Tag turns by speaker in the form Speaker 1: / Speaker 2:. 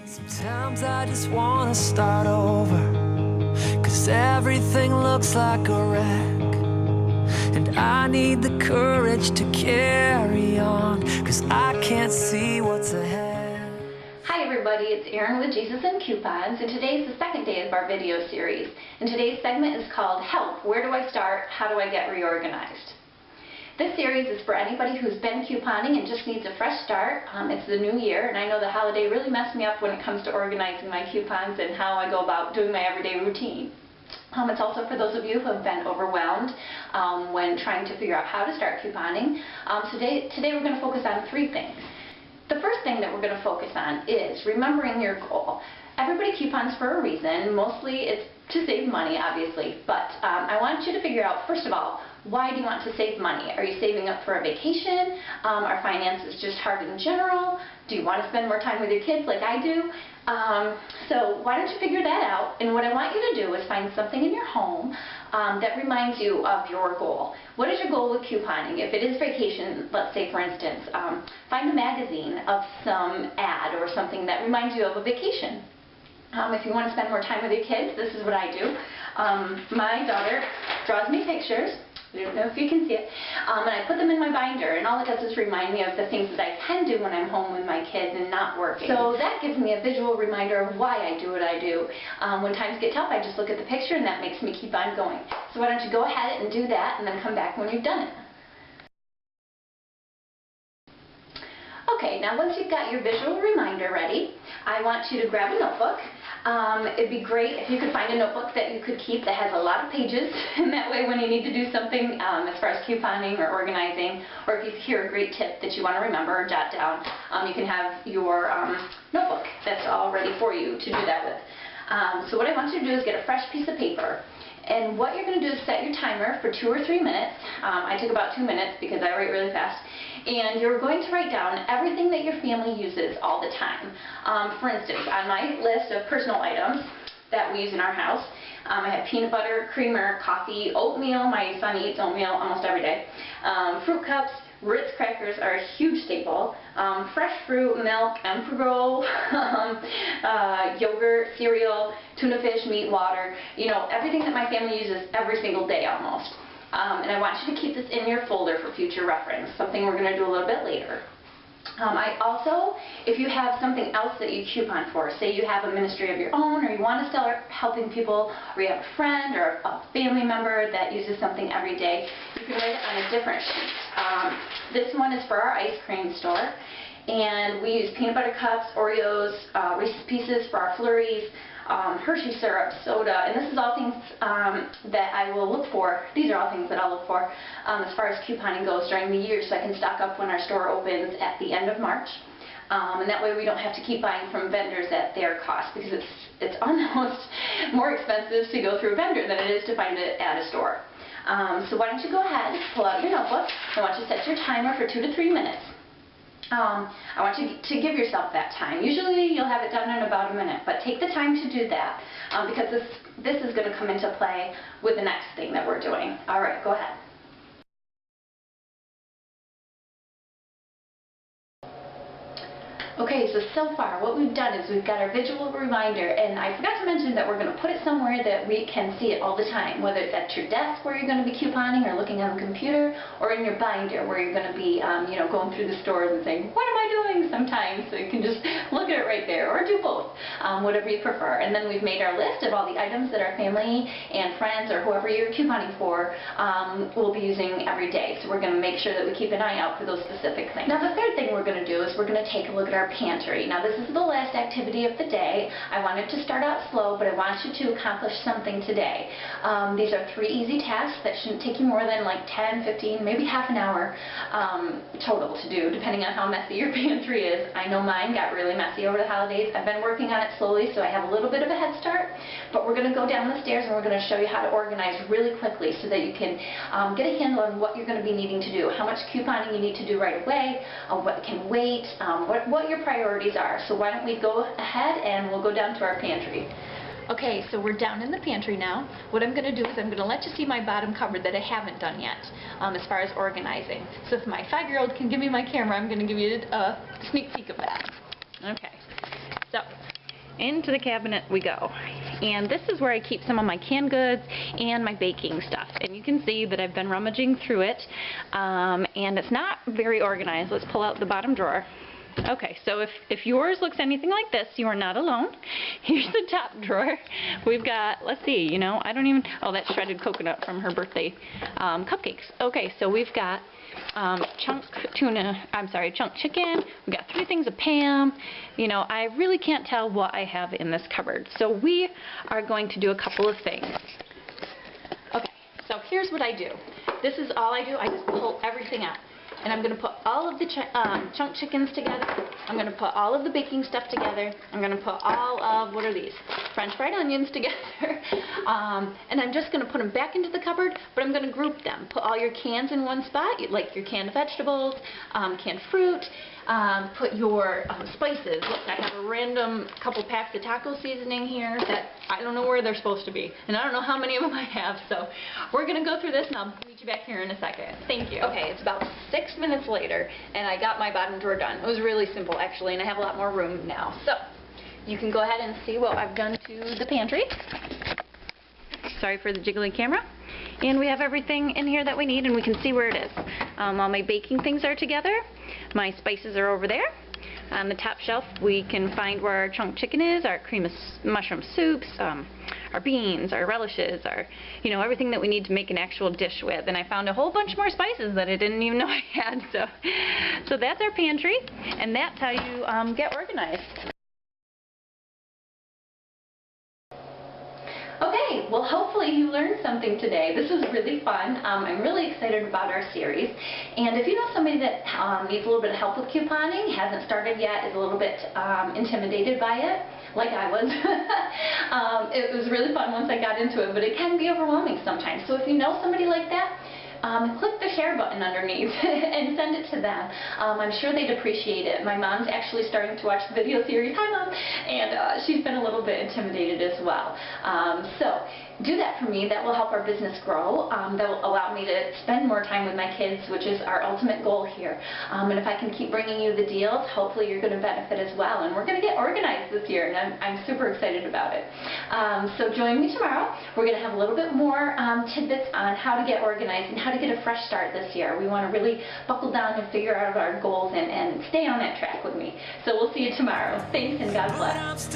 Speaker 1: Sometimes I just wanna start over, 'cause everything looks like a wreck, and I need the courage to carry on, 'cause I can't see what's ahead.
Speaker 2: Hi everybody, it's Erin with Jesus and Coupons, and today is the second day of our video series. And today's segment is called Help, Where Do I Start? How Do I Get Reorganized? This series is for anybody who's been couponing and just needs a fresh start. It's the new year, and I know the holiday really messed me up when it comes to organizing my coupons and how I go about doing my everyday routine. It's also for those of you who have been overwhelmed when trying to figure out how to start couponing. Today we're going to focus on three things. The first thing that we're going to focus on is remembering your goal. Everybody coupons for a reason. Mostly it's to save money, obviously, but I want you to figure out, first of all, why do you want to save money? Are you saving up for a vacation? Are finances just hard in general? Do you want to spend more time with your kids like I do? So why don't you figure that out? And what I want you to do is find something in your home that reminds you of your goal. What is your goal with couponing? If it is vacation, let's say for instance, find a magazine of some ad or something that reminds you of a vacation. If you want to spend more time with your kids, this is what I do. My daughter draws me pictures. I don't know if you can see it. And I put them in my binder, and all it does is remind me of the things that I can do when I'm home with my kids and not working. So that gives me a visual reminder of why I do what I do. When times get tough, I just look at the picture, and that makes me keep on going. So why don't you go ahead and do that, and then come back when you've done it. Okay, now once you've got your visual reminder ready, I want you to grab a notebook. It'd be great if you could find a notebook that you could keep that has a lot of pages, and that way when you need to do something as far as couponing or organizing, or if you hear a great tip that you want to remember or jot down, you can have your notebook that's all ready for you to do that with. So what I want you to do is get a fresh piece of paper. And what you're going to do is set your timer for 2 or 3 minutes. I took about 2 minutes because I write really fast. And you're going to write down everything that your family uses all the time. For instance, on my list of personal items that we use in our house, I have peanut butter, creamer, coffee, oatmeal. My son eats oatmeal almost every day. Fruit cups, Ritz crackers are a huge staple. Fresh fruit, milk, Emperor, yogurt, cereal, tuna fish, meat, water. You know, everything that my family uses every single day almost. And I want you to keep this in your folder for future reference, something we're going to do a little bit later. I also, if you have something else that you coupon for, say you have a ministry of your own, or you want to start helping people, or you have a friend or a family member that uses something every day, you can write it on a different sheet. This one is for our ice cream store, and we use peanut butter cups, Oreos, Reese's Pieces for our flurries, Hershey syrup, soda, and this is all things that I will look for. These are all things that I'll look for as far as couponing goes during the year, so I can stock up when our store opens at the end of March. And that way we don't have to keep buying from vendors at their cost, because it's almost more expensive to go through a vendor than it is to find it at a store. So why don't you go ahead, pull out your notebook. I want you to set your timer for 2 to 3 minutes. I want you to give yourself that time. Usually you'll have it done in about a minute, but take the time to do that because this is going to come into play with the next thing that we're doing. All right, go ahead. Okay, so far what we've done is we've got our visual reminder, and I forgot to mention that we're going to put it somewhere that we can see it all the time, whether it's at your desk where you're going to be couponing or looking on the computer, or in your binder where you're going to be going through the stores and saying, what am I doing sometimes? So you can just look at it right there, or do both, whatever you prefer. And then we've made our list of all the items that our family and friends or whoever you're couponing for will be using every day. So we're going to make sure that we keep an eye out for those specific things. Now the third thing we're going to do is we're going to take a look at our pantry. Now this is the last activity of the day. I wanted to start out slow, but I want you to accomplish something today. These are 3 easy tasks that shouldn't take you more than like 10, 15, maybe half an hour total to do, depending on how messy your pantry is. I know mine got really messy over the holidays. I've been working on it slowly, so I have a little bit of a head start, but we're going to go down the stairs and we're going to show you how to organize really quickly so that you can get a handle on what you're going to be needing to do, how much couponing you need to do right away, what can wait, what your priorities are. So why don't we go ahead and we'll go down to our pantry. Okay, so we're down in the pantry now. What I'm going to do is I'm going to let you see my bottom cupboard that I haven't done yet as far as organizing. So if my 5-year-old can give me my camera, I'm going to give you a sneak peek of that. Okay, so into the cabinet we go. And this is where I keep some of my canned goods and my baking stuff. And you can see that I've been rummaging through it, and it's not very organized. Let's pull out the bottom drawer. Okay, so if yours looks anything like this, you are not alone. Here's the top drawer. We've got, let's see, you know, I don't even, oh, that's shredded coconut from her birthday cupcakes. Okay, so we've got chunk chicken. We've got 3 things of Pam. You know, I really can't tell what I have in this cupboard. So we are going to do a couple of things. Okay, so here's what I do. This is all I do. I just pull everything out. And I'm going to put all of the chunk chickens together. I'm going to put all of the baking stuff together. I'm going to put all of, what are these? French fried onions together. And I'm just going to put them back into the cupboard, but I'm going to group them. Put all your cans in one spot, like your canned vegetables, canned fruit. Put your spices. Look, I have a random couple packs of taco seasoning here that I don't know where they're supposed to be. And I don't know how many of them I have. So we're going to go through this, and I'll meet you back here in a second. Thank you. Okay, it's about 6 minutes later, and I got my bottom drawer done. It was really simple, actually, and I have a lot more room now. So you can go ahead and see what I've done to the pantry. Sorry for the jiggling camera. And we have everything in here that we need, and we can see where it is. All my baking things are together. My spices are over there. On the top shelf, we can find where our chunk chicken is, our cream of mushroom soups, our beans, our relishes, our, you know, everything that we need to make an actual dish with. And I found a whole bunch more spices that I didn't even know I had. So that's our pantry, and that's how you get organized. Okay, well, hopefully you learned something today. This was really fun. I'm really excited about our series. And if you know somebody that needs a little bit of help with couponing, hasn't started yet, is a little bit intimidated by it, like I was, it was really fun once I got into it, but it can be overwhelming sometimes. So if you know somebody like that, click the share button underneath and send it to them. I'm sure they'd appreciate it. My mom's actually starting to watch the video series. Hi, Mom! And she's been a little bit intimidated as well. So do that for me. That will help our business grow. That will allow me to spend more time with my kids, which is our ultimate goal here. And if I can keep bringing you the deals, hopefully you're going to benefit as well. And we're going to get organized this year, and I'm super excited about it. So join me tomorrow. We're going to have a little bit more tidbits on how to get organized and how to get a fresh start this year. We want to really buckle down and figure out our goals and stay on that track with me. So we'll see you tomorrow. Thanks, and God bless.